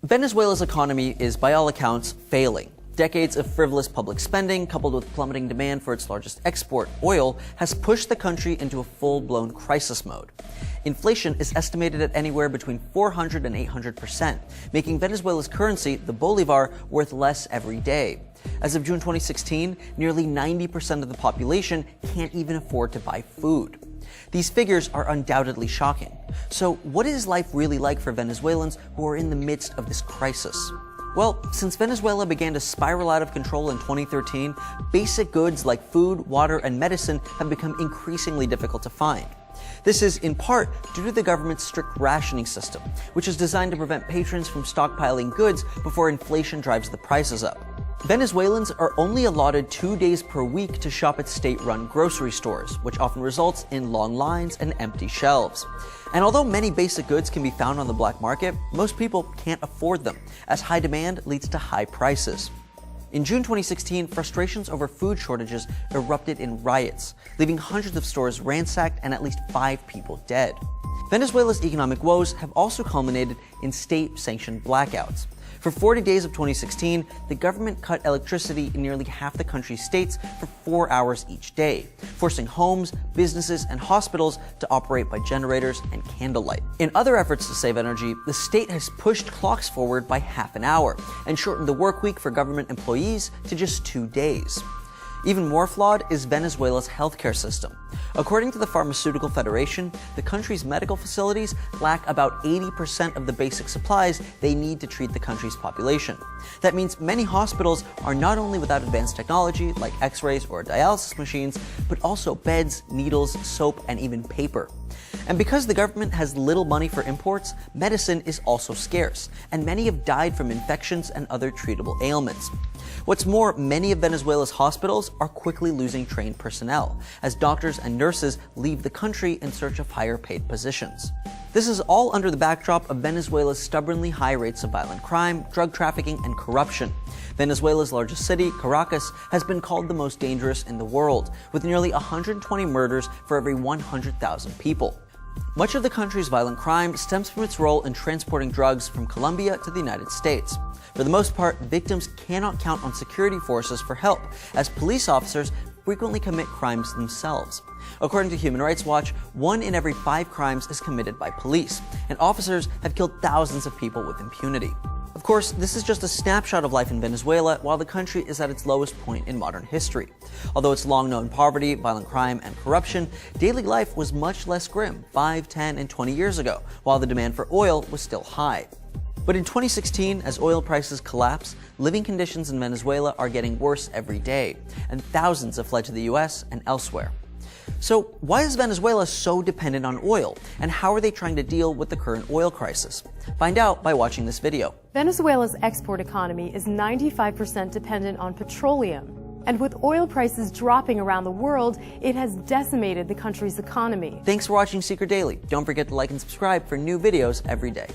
Venezuela's economy is, by all accounts, failing. Decades of frivolous public spending, coupled with plummeting demand for its largest export, oil, has pushed the country into a full-blown crisis mode. Inflation is estimated at anywhere between 400 and 800%, making Venezuela's currency, the bolivar, worth less every day. As of June 2016, nearly 90% of the population can't even afford to buy food. These figures are undoubtedly shocking. So what is life really like for Venezuelans who are in the midst of this crisis? Well, since Venezuela began to spiral out of control in 2013, basic goods like food, water, and medicine have become increasingly difficult to find. This is in part due to the government's strict rationing system, which is designed to prevent patrons from stockpiling goods before inflation drives the prices up. Venezuelans are only allotted 2 days per week to shop at state-run grocery stores, which often results in long lines and empty shelves. And although many basic goods can be found on the black market, most people can't afford them, as high demand leads to high prices. In June 2016, frustrations over food shortages erupted in riots, leaving hundreds of stores ransacked and at least 5 people dead. Venezuela's economic woes have also culminated in state-sanctioned blackouts. For 40 days of 2016, the government cut electricity in nearly half the country's states for 4 hours each day, forcing homes, businesses, and hospitals to operate by generators and candlelight. In other efforts to save energy, the state has pushed clocks forward by half an hour and shortened the work week for government employees to just 2 days. Even more flawed is Venezuela's healthcare system. According to the Pharmaceutical Federation, the country's medical facilities lack about 80% of the basic supplies they need to treat the country's population. That means many hospitals are not only without advanced technology like x-rays or dialysis machines, but also beds, needles, soap, and even paper. And because the government has little money for imports, medicine is also scarce, and many have died from infections and other treatable ailments. What's more, many of Venezuela's hospitals are quickly losing trained personnel, as doctors and nurses leave the country in search of higher paid positions. This is all under the backdrop of Venezuela's stubbornly high rates of violent crime, drug trafficking, and corruption. Venezuela's largest city, Caracas, has been called the most dangerous in the world, with nearly 120 murders for every 100,000 people. Much of the country's violent crime stems from its role in transporting drugs from Colombia to the United States. For the most part, victims cannot count on security forces for help, as police officers frequently commit crimes themselves. According to Human Rights Watch, 1 in every 5 crimes is committed by police, and officers have killed thousands of people with impunity. Of course, this is just a snapshot of life in Venezuela while the country is at its lowest point in modern history. Although it's long known poverty, violent crime, and corruption, daily life was much less grim 5, 10, and 20 years ago, while the demand for oil was still high. But in 2016, as oil prices collapse, living conditions in Venezuela are getting worse every day, and thousands have fled to the US and elsewhere. So why is Venezuela so dependent on oil, and how are they trying to deal with the current oil crisis? Find out by watching this video. Venezuela's export economy is 95% dependent on petroleum. And with oil prices dropping around the world, it has decimated the country's economy. Thanks for watching Secret Daily. Don't forget to like and subscribe for new videos every day.